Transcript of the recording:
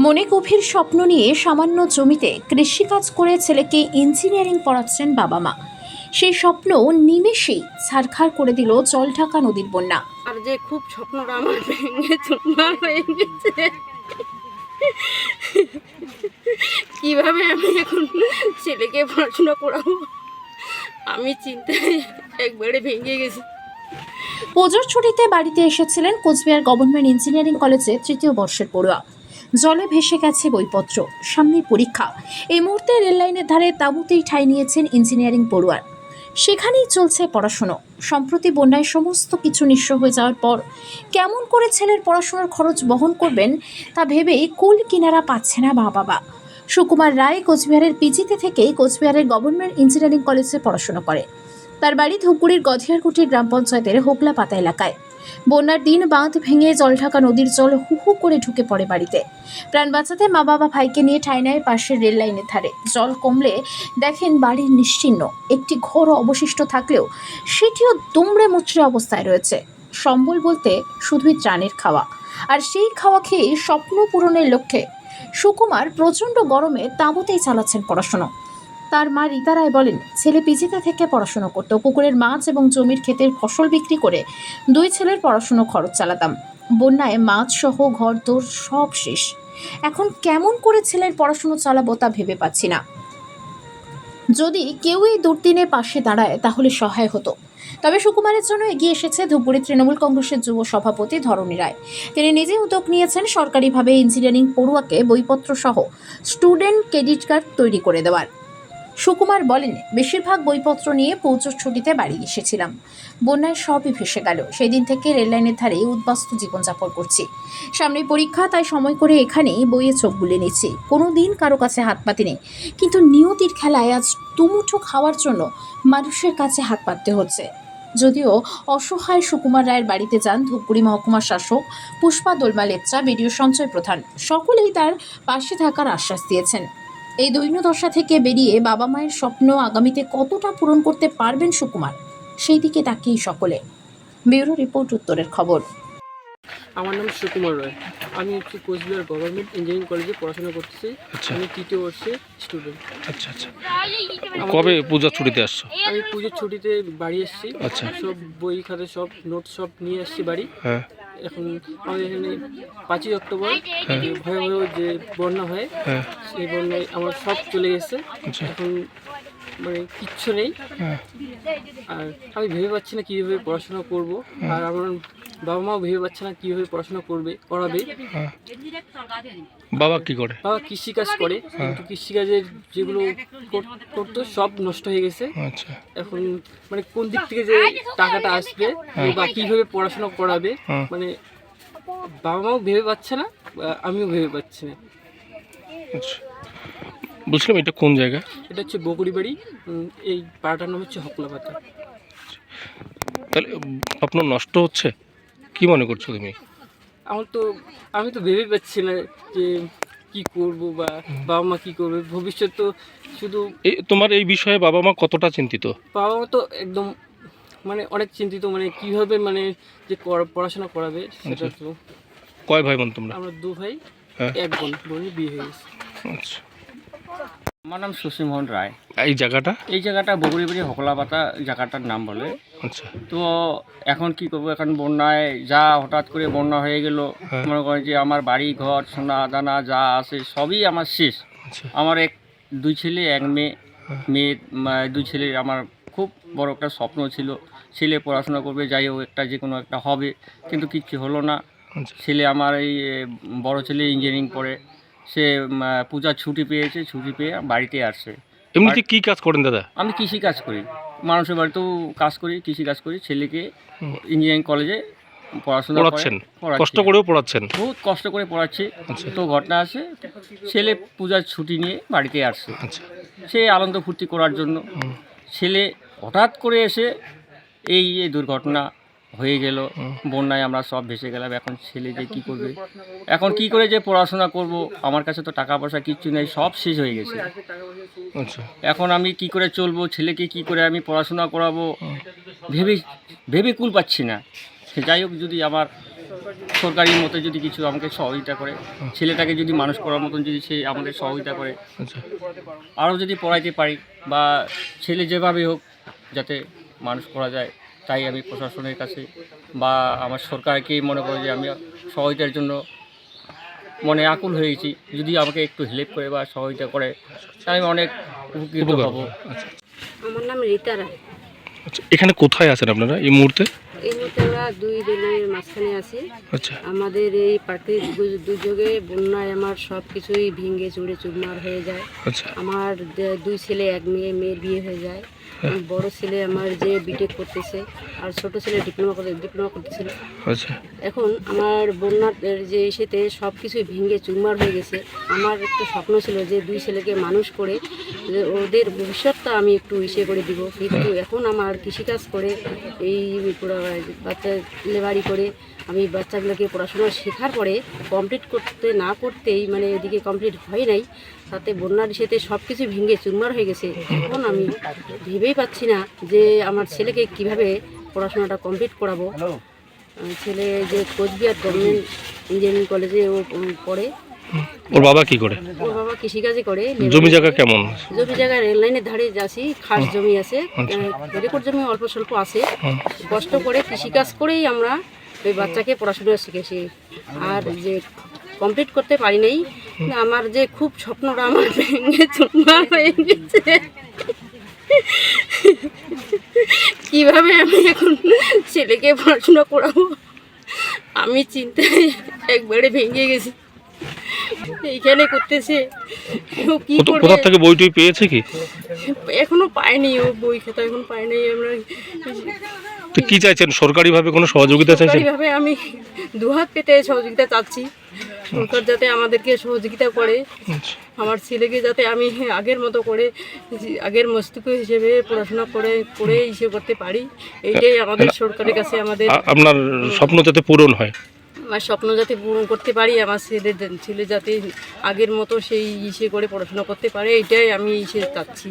মনে গভীর স্বপ্ন নিয়ে সামান্য জমিতে কৃষিকাজ করে ছেলেকে ইঞ্জিনিয়ারিং পড়াচ্ছেন বাবা মা। সেই স্বপ্ন নিমেষেই ছারখার করে দিল জলঢাকা নদীর বন্যা। আর যে খুব স্বপ্নটা আমার ভেঙে চুরমার হয়ে গেছে। কিভাবে আমি এখন ছেলেকে পড়াশোনা করাবো, আমি চিন্তায় একবারে ভেঙে গেছি। পুজোর ছুটিতে বাড়িতে এসেছিলেন কোচবিহার গভর্নমেন্ট ইঞ্জিনিয়ারিং কলেজে তৃতীয় বর্ষের পড়ুয়া। জলে ভেসে গেছে বইপত্র, সামনে পরীক্ষা। এই মুহূর্তে রেললাইনের ধারে তাঁবুতেই ঠাঁই নিয়েছেন ইঞ্জিনিয়ারিং পড়ুয়ার। সেখানেই চলছে পড়াশুনো। সম্প্রতি বন্যায় সমস্ত কিছু নিঃস্ব হয়ে যাওয়ার পর কেমন করে ছেলের পড়াশোনার খরচ বহন করবেন তা ভেবেই কুল কিনারা পাচ্ছে না বাবা। সুকুমার রায় কোচবিহারের পিজিতে থেকেই কোচবিহারের গভর্নমেন্ট ইঞ্জিনিয়ারিং কলেজে পড়াশোনা করে। তার বাড়ি ধূপগুড়ির গধিয়ারকুটি গ্রাম পঞ্চায়েতের হোগলাপাতা এলাকায়। বন্যার দিন বাঁধ ভেঙে জলঢাকা নদীর জল হু হু করে ঢুকে পড়ে বাড়িতে। প্রাণ বাঁচাতে মা বাবা ভাইকে নিয়ে ঠাঁই নেয় পাশের রেল লাইনের ধারে। জল কমলে দেখেন বাড়ির নিশ্চিহ্ন একটি ঘর অবশিষ্ট থাকলেও সেটিও দুমড়ে মুচড়ে অবস্থায় রয়েছে। সম্বল বলতে শুধুই ত্রাণের খাওয়া, আর সেই খাওয়া খেয়ে স্বপ্ন পূরণের লক্ষ্যে সুকুমার প্রচণ্ড গরমে তাঁবুতেই চালাচ্ছেন পড়াশোনা। তার মা রীতা রায় বলেন, ছেলে পিজিতে থেকে পড়াশোনা করত। পুকুরের মাছ এবং জমির ক্ষেতের ফসল বিক্রি করে দুই ছেলের পড়াশুনো খরচ চালাতাম। বন্যায় মাছ সহ ঘরদোর সব শেষ। এখন কেমন করে ছেলের পড়াশুনো চালাবো তা ভেবে পাচ্ছি না। যদি কেউ এই দুর্দিনে পাশে দাঁড়ায় তাহলে সহায় হতো। তবে সুকুমারের জন্য এগিয়ে এসেছে ধূপগুড়ি তৃণমূল কংগ্রেসের যুব সভাপতি ধরণী রায়। তিনি নিজে উদ্যোগ নিয়েছেন সরকারিভাবে ইঞ্জিনিয়ারিং পড়ুয়াকে বইপত্র সহ স্টুডেন্ট ক্রেডিট কার্ড তৈরি করে দেওয়ার। সুকুমার বলেন, বেশিরভাগ বইপত্র নিয়ে পুজোর ছুটিতে বাড়ি এসেছিলাম। বন্যায় সবই ভেসে গেল। সেই দিন থেকে রেললাইনের ধারে উদ্বাস্তু জীবনযাপন করছি। সামনে পরীক্ষা, তাই সময় করে এখানেই বইয়ে চোখ বুলে নিচ্ছি। কোনো দিন কারো কাছে হাত পাতিনি, কিন্তু নিয়তির খেলায় আজ দুমুঠো খাওয়ার জন্য মানুষের কাছে হাত পাততে হচ্ছে। যদিও অসহায় সুকুমার রায়ের বাড়িতে যান ধূপগুড়ি মহকুমার শাসক পুষ্পা দোলমা লেপচা, বিডিও সঞ্চয় প্রধান, সকলেই তার পাশে থাকার আশ্বাস দিয়েছেন। এই দৈন্যদশা থেকে বেরিয়ে বাবা মায়ের স্বপ্ন আগামীতে কতটা পূরণ করতে পারবেন সুকুমার, সেই দিকে তাকিয়েই সকলে। ব্যুরো রিপোর্ট, উত্তরের খবর। আমার নাম সুকুমার রায়। আমি হচ্ছে কোচবিহার গভর্নমেন্ট ইঞ্জিনিয়ারিং কলেজে পড়াশোনা করতেছি। আমি তৃতীয় বর্ষের স্টুডেন্ট। আচ্ছা আচ্ছা, কবে পূজার ছুটিতে আসছো? আমি পুজোর ছুটিতে বাড়ি এসেছি। আচ্ছা, সব বই খাতা সব নোট সব নিয়ে আসছি বাড়ি। হ্যাঁ এখন আমাদের এখানে 5ই অক্টোবর ভয়াবহ যে বন্যা হয়, হ্যাঁ সেই বন্যায় আমার সব চলে গেছে। আচ্ছা, এখন মানে কিচ্ছু নেই। হ্যাঁ আর আমি ভেবে পাচ্ছি না কীভাবে পড়াশোনা করব। আর আমার বাবা মাও ভেবে পাচ্ছে না কীভাবে পড়াশোনা করাবে। হ্যাঁ। বাবা কি করে? বাবা কৃষিকাজ করে, কিন্তু কৃষিকাজের যেগুলো করতো সব নষ্ট হয়ে গেছে। আচ্ছা, এখন মানে কোন দিক থেকে যে টাকাটা আসবে বা কিভাবে পড়াশোনা করাবে, হ্যাঁ। মানে বাবা মাও ভেবে পাচ্ছে না, আমিও ভেবে পাচ্ছি না। আচ্ছা, বুঝলাম। এটা কোন জায়গা? এটা হচ্ছে বকুড়ি বাড়ি। এই পাড়াটার নাম হচ্ছে হোগলাপাতা। তাহলে আপনার নষ্ট হচ্ছে, কি মনে করছো তুমি? আমি তো ভেবে পাচ্ছি না যে কি করব বা বাবা মা কি করবে। ভবিষ্যৎ তো শুধু তোমার এই বিষয়ে বাবা মা কতটা চিন্তিত? বাবা মা তো একদম মানে অনেক চিন্তিত, মানে কিভাবে মানে যে পড়াশোনা করাবে সেটা। তো কয় ভাই বোন তোমরা? আমরা 2 ভাই, হ্যাঁ। 1 বোন। বোনের বিয়ে হয়ে গেছে। আচ্ছা, আমার নাম সুশীমোহন রায়। এই জায়গাটা? এই জায়গাটা বগুড়িবাড়ি হোগলাপাতা জায়গাটার নাম বলে। আচ্ছা, তো এখন কি করবো, এখন বন্যায় যা হঠাৎ করে বন্যা হয়ে গেল, হ্যাঁ। মনে করেন যে আমার বাড়ি ঘর সোনা দানা যা আছে সবই আমার শেষ। আচ্ছা, আমার 2 ছেলে 1 মেয়ে। মেয়ে 2 ছেলে। আমার খুব বড় একটা স্বপ্ন ছিল, ছেলে পড়াশোনা করবে, যাই হোক একটা যে কোনো একটা হবে, কিন্তু কিচ্ছু হলো না। আচ্ছা, ছেলে আমার এই বড় ছেলে ইঞ্জিনিয়ারিং পড়ে, সে পূজার ছুটি পেয়েছে, ছুটি পেয়ে বাড়িতে আসছে। এমনিতে কি কাজ করেন দাদা? আমি কৃষি কাজ করি, মানুষের বাড়িতেও কাজ করি, কৃষি কাজ করি। ছেলেকে ইঞ্জিনিয়ারিং কলেজে পড়াশোনা পড়াচ্ছেন? পড়াচ্ছি। কষ্ট করেও পড়াচ্ছেন? বহুত কষ্ট করে পড়াচ্ছি। আচ্ছা। তো ঘটনা আছে, ছেলে পূজার ছুটি নিয়ে বাড়িতে আসছে, আচ্ছা, সে আনন্দ ফুর্তি করার জন্য। ছেলে হঠাৎ করে এসে এই দুর্ঘটনা হয়ে গেল, বন্যায় আমরা সব ভেসে গেলাম। এখন ছেলে যে কী করবে, এখন কি করে যে পড়াশোনা করব, আমার কাছে তো টাকা পয়সা কিচ্ছু নেই, সব শেষ হয়ে গেছে। আচ্ছা, এখন আমি কি করে চলবো, ছেলেকে কি করে আমি পড়াশোনা করাবো, ভেবে কুল পাচ্ছি না। যাই হোক, যদি আমার সরকারি মতো যদি কিছু আমাকে সহযোগিতা করে, ছেলেটাকে যদি মানুষ করার মতন যদি সে আমাদের সহযোগিতা করে, আচ্ছা আরও যদি পড়াইতে পারি বা ছেলে যেভাবে হোক যাতে মানুষ করা যায়, তাই আমি প্রশাসনের কাছে বা আমার সরকারকেই মনে করি যে আমি সহযোগিতার জন্য মনে আকুল হয়েছি। যদি আমাকে একটু হেল্প করে বা সহযোগিতা করে তাহলে আমি অনেক উপকৃত উপকার হব। আচ্ছা আমার নাম রীতা রায়। আচ্ছা এখানে কোথায় আছেন আপনারা এই মুহূর্তে? এই মুহূর্তে আমরা দুই রেলের মাঝখানে আছি। আচ্ছা আমাদের এই প্রাকৃতিক দুর্যোগে বন্যায় আমার সব কিছুই ভেঙে চুড়ে চুরমার হয়ে যায়। আচ্ছা আমার দুই ছেলে এক মেয়ে, মেয়ের বিয়ে হয়ে যায়। বড় ছেলে আমার যে বিটেক করতেছে আর ছোট ছেলে ডিপ্লোমা করতেছিল। আচ্ছা এখন আমার বন্যার যে ইসেতে সব কিছুই ভেঙে চুরমার হয়ে গেছে। আমার একটা স্বপ্ন ছিল যে দুই ছেলেকে মানুষ করে যে ওদের ভবিষ্যৎটা আমি একটু ইসে করে দিব, কিন্তু এখন আমার কৃষিকাজ করে এই বাচ্চা লেবারি করে আমি বাচ্চাগুলোকে পড়াশোনা শেখার পরে কমপ্লিট করতে না করতেই মানে এদিকে কমপ্লিট হয় নাই, তাতে বন্যার ইসেতে সব কিছু ভেঙে চুরমার হয়ে গেছে। এখন আমি ভেবেই পাচ্ছি না যে আমার ছেলেকে কিভাবে পড়াশোনাটা কমপ্লিট করাবো। ছেলে যে কোচবিহার গভর্নমেন্ট ইঞ্জিনিয়ারিং কলেজে ও পড়ে। ওর বাবা কি করে? ওর বাবা কৃষিকাজে করে। জমি জায়গা কেমন? জমি জায়গা রেল লাইনের ধারে যাচ্ছি, খাস জমি আছে, রেকর্ড জমি অল্প স্বল্প আছে। কষ্ট করে কৃষিকাজ করেই আমরা ওই বাচ্চাকে পড়াশোনা শিখেছি। আর যে কমপ্লিট করতে পারি নাই, আমার যে খুব স্বপ্নটা আমার ভেঙে চুরমার হয়ে গেছে। কিভাবে আমি এখন ছেলেকে পড়াশোনা করাবো আমি চিন্তায় একবারে ভেঙে গেছি। এইখানে করতেছে ও কি করবে কোথা থেকে বই টই পেয়েছে কি? এখনো পাইনি, ও বই খাতা এখন পাইনি। আমরা তো কি চাইছেন, সরকারিভাবে কোনো সহযোগিতা চাইছেন? সরকারিভাবে আমি দুহাত পেতে সহযোগিতা চাচ্ছি। সরকার যাতে আমাদেরকে সহযোগিতা করে, আচ্ছা আমার ছেলেকে যাতে আমি আগের মতো করে আগের মস্তিষ্ক হিসেবে পড়াশোনা করে ইসে করতে পারি, এইটাই আমাদের সরকারের কাছে আমাদের আপনার স্বপ্ন যাতে পূরণ হয়। আমার স্বপ্ন যাতে পূরণ করতে পারি, আমার ছেলে যাতে আগের মতো সেই ইসে করে পড়াশোনা করতে পারে, এইটাই আমি ইসে চাচ্ছি।